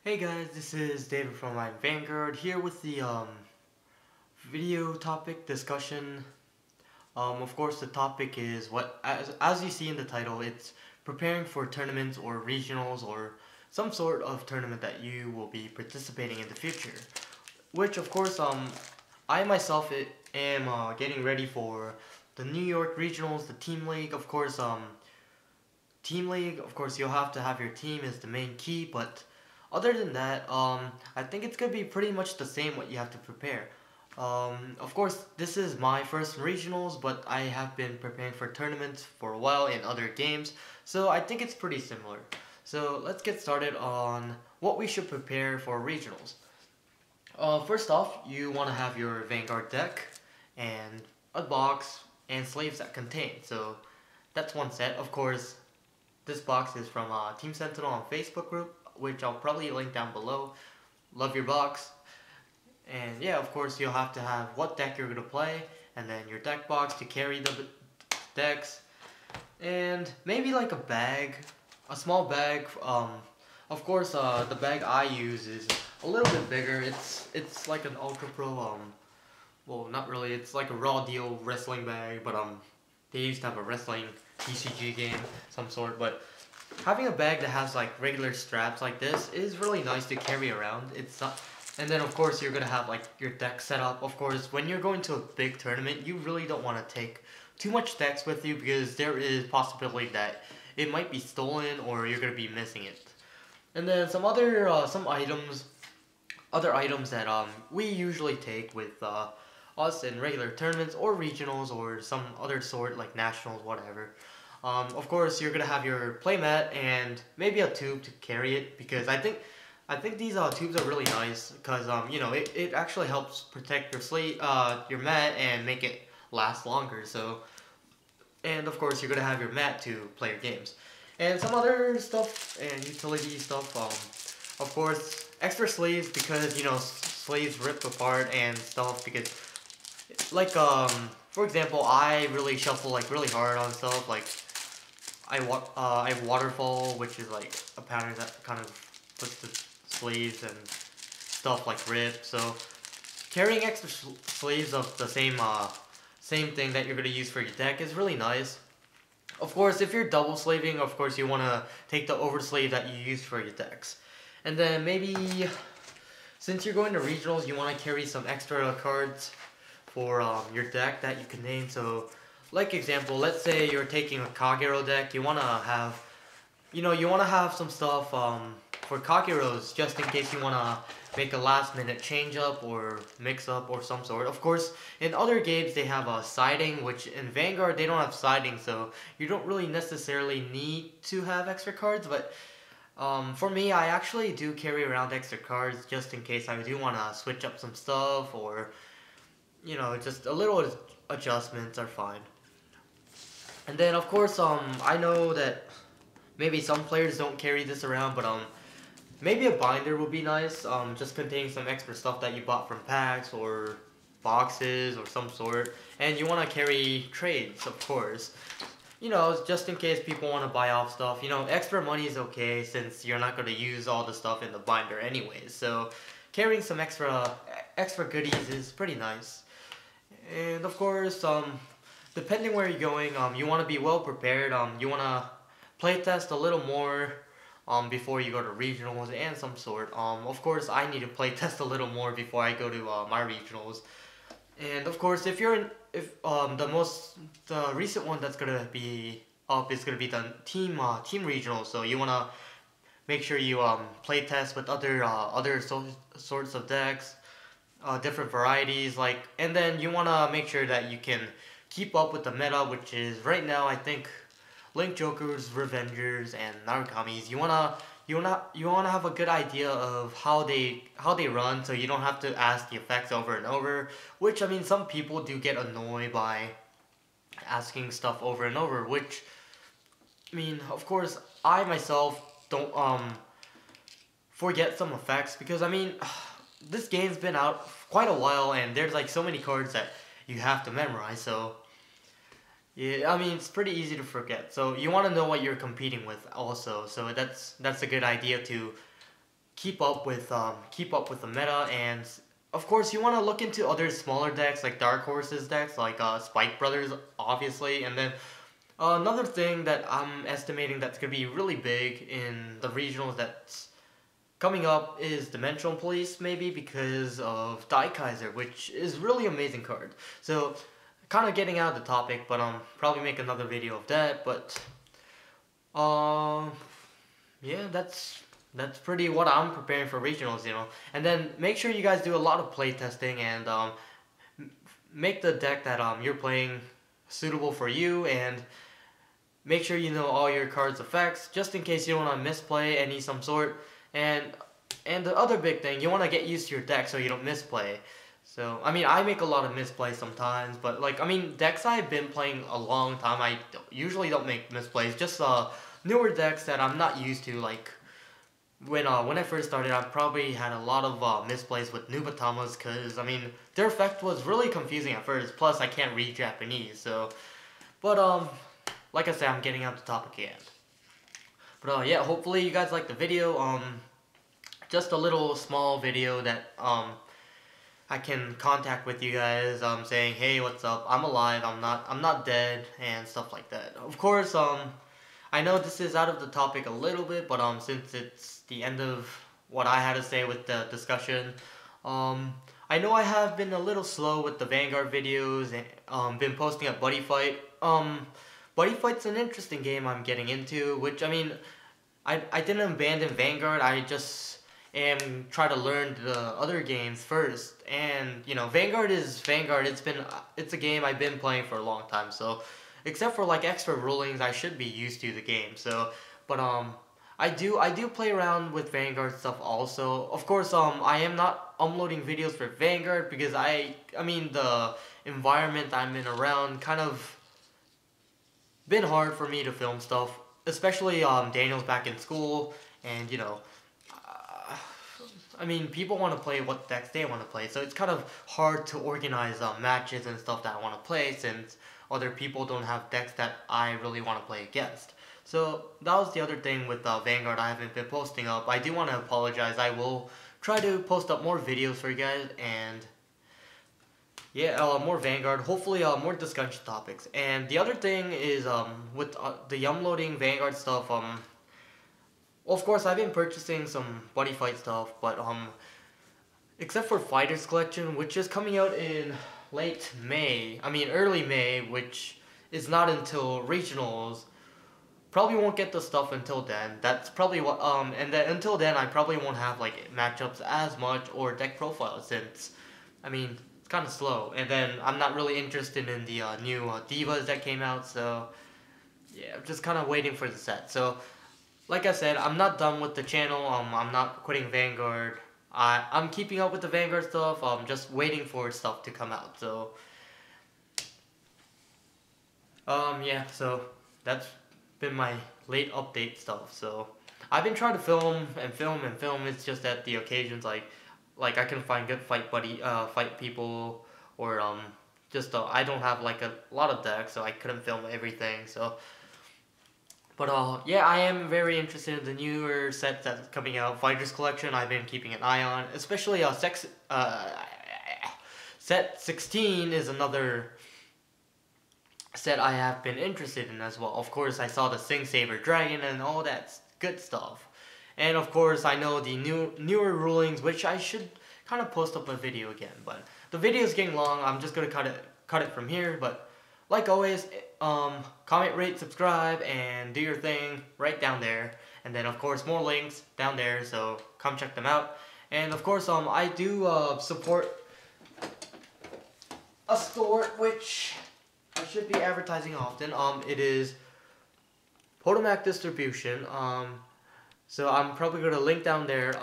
Hey guys, this is David from Vanguard here with the video topic discussion. Of course, the topic is as you see in the title, it's preparing for tournaments or regionals or some sort of tournament that you will be participating in the future. Which, of course, I myself am getting ready for the New York regionals, the team league. Of course, team league. Of course, you'll have to have your team is the main key, but other than that, I think it's gonna be pretty much the same what you have to prepare. Of course, this is my first regionals, but I have been preparing for tournaments for a while in other games, so I think it's pretty similar. So let's get started on what we should prepare for regionals. First off, you want to have your Vanguard deck and a box and slaves that contain. So that's one set. Of course, this box is from Team Sentinel on Facebook group, which I'll probably link down below. Love your box. And yeah, of course, you'll have to have what deck you're going to play, and then your deck box to carry the decks, and maybe like a bag, a small bag. Of course, the bag I use is a little bit bigger. It's like an Ultra Pro. Well, not really. It's like a raw deal wrestling bag, but they used to have a wrestling TCG game, some sort, but having a bag that has like regular straps like this is really nice to carry around. It's not, and then of course you're gonna have like your deck set up. Of course, when you're going to a big tournament, you really don't want to take too much decks with you because there is possibility that it might be stolen or you're gonna be missing it. And then some other other items that we usually take with us in regular tournaments or regionals or some other sort like nationals, whatever. Of course, you're gonna have your playmat and maybe a tube to carry it because I think these tubes are really nice because you know it actually helps protect your your mat and make it last longer. So, and of course, you're gonna have your mat to play your games and some other stuff and utility stuff. Of course, extra sleeves because you know sleeves rip apart and stuff because like for example, I really shuffle like really hard on stuff like. I have waterfall, which is like a pattern that kind of puts the sleeves and stuff like rip. So carrying extra sleeves of the same thing that you're gonna use for your deck is really nice. Of course, if you're double slaving, of course you wanna take the oversleeve that you use for your decks, and then maybe since you're going to regionals, you wanna carry some extra cards for your deck that you can name. So. Like example, let's say you're taking a Kagero deck, you wanna have, you wanna have some stuff for Kageros just in case you wanna make a last minute change up or mix up or some sort. Of course, in other games they have a siding, which in Vanguard they don't have siding, so you don't really necessarily need to have extra cards. But for me, I actually do carry around extra cards just in case I do wanna switch up some stuff or just a little adjustments are fine. And then of course, I know that maybe some players don't carry this around, but maybe a binder would be nice. Just containing some extra stuff that you bought from packs or boxes or some sort. And you want to carry trades, of course. Just in case people want to buy off stuff. Extra money is okay since you're not going to use all the stuff in the binder anyways. So carrying some extra goodies is pretty nice. And of course, depending where you're going, you want to be well prepared. You want to play test a little more before you go to regionals and some sort. Of course, I need to play test a little more before I go to my regionals. And of course, if the recent one that's gonna be up is gonna be the team regionals. So you want to make sure you play test with other sorts of decks, different varieties, and then you want to make sure that you can keep up with the meta, which is right now I think Link Jokers, Revengers, and Narukami's. You wanna have a good idea of how they run, so you don't have to ask the effects over and over. Which I mean, some people do get annoyed by asking stuff over and over. Which I mean, of course, I myself don't forget some effects because I mean, this game's been out quite a while, and there's like so many cards that you have to memorize, so yeah, I mean it's pretty easy to forget. So you want to know what you're competing with also. So that's a good idea to keep up with the meta, and of course you want to look into other smaller decks like Dark Horses decks like Spike Brothers, obviously. And then another thing that I'm estimating that's gonna be really big in the regionals that's coming up is Dimensional Police, maybe because of Daikaiser, which is really amazing card. So kind of getting out of the topic, but probably make another video of that. But yeah, that's pretty what I'm preparing for regionals, you know. And then make sure you guys do a lot of play testing and make the deck that you're playing suitable for you, and make sure you know all your cards' effects, just in case you don't want to misplay any some sort. And the other big thing, you want to get used to your deck so you don't misplay. So, I mean, I make a lot of misplays sometimes, but like, I mean, decks I've been playing a long time, I usually don't make misplays. Just newer decks that I'm not used to, like when I first started, I probably had a lot of misplays with Nubatamas, because I mean, their effect was really confusing at first. Plus, I can't read Japanese, so. But like I said, I'm getting out the topic again. But yeah, hopefully you guys like the video. Just a little small video that I can contact with you guys, saying, hey, what's up? I'm alive. I'm not dead, and stuff like that. Of course, I know this is out of the topic a little bit, but since it's the end of what I had to say with the discussion, I know I have been a little slow with the Vanguard videos and been posting at Buddy Fight. Buddy Fight's an interesting game I'm getting into, which, I mean, I didn't abandon Vanguard. I just am try to learn the other games first. And you know, Vanguard is Vanguard. It's a game I've been playing for a long time. So except for like extra rulings, I should be used to the game. So, but I do play around with Vanguard stuff also. Of course, I am not uploading videos for Vanguard because I mean the environment I'm in around kind of been hard for me to film stuff, especially Daniel's back in school, and you know, I mean, people want to play what decks they want to play, so it's kind of hard to organize matches and stuff that I want to play, since other people don't have decks that I really want to play against. So that was the other thing with Vanguard I haven't been posting up. I do want to apologize. I will try to post up more videos for you guys, and yeah, more Vanguard, hopefully more discussion topics. And the other thing is with the uploading Vanguard stuff, well, of course I've been purchasing some Buddy Fight stuff, but except for Fighters Collection, which is coming out in early May, which is not until regionals. Probably won't get the stuff until then. That's probably what and then until then I probably won't have like matchups as much or deck profiles, since I mean, it's kind of slow. And then I'm not really interested in the new Divas that came out, so yeah, I'm just kind of waiting for the set. So like I said, I'm not done with the channel. I'm not quitting Vanguard. I'm keeping up with the Vanguard stuff. I'm just waiting for stuff to come out. So yeah, so that's been my late update stuff. So I've been trying to film and film and film. It's just that the occasions like I can find good fight people, or just I don't have like a lot of decks, so I couldn't film everything. So, but yeah, I am very interested in the newer set that's coming out. Fighters Collection, I've been keeping an eye on, especially set 16 is another set I have been interested in as well. Of course, I saw the Sing Saber Dragon and all that good stuff. And of course, I know the newer rulings, which I should kind of post up a video again. But the video is getting long. I'm just gonna cut it from here. But like always, comment, rate, subscribe, and do your thing right down there. And then of course more links down there, so come check them out. And of course, I do support a store which I should be advertising often. It is Potomac Distribution. So I'm probably gonna link down there.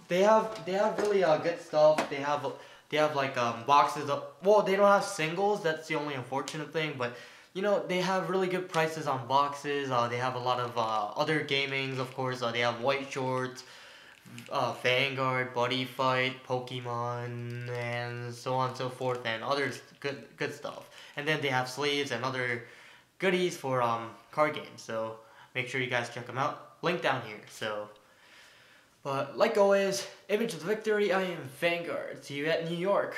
They have really good stuff. They have like boxes of, well, they don't have singles. That's the only unfortunate thing. But you know, they have really good prices on boxes. They have a lot of other gamings, of course. They have White Shorts, Vanguard, Buddy Fight, Pokemon, and so on and so forth, and others good stuff. And then they have sleeves and other goodies for card games. So make sure you guys check them out. Link down here. So, But like always, image of the victory, I am Vanguard. See you at New York.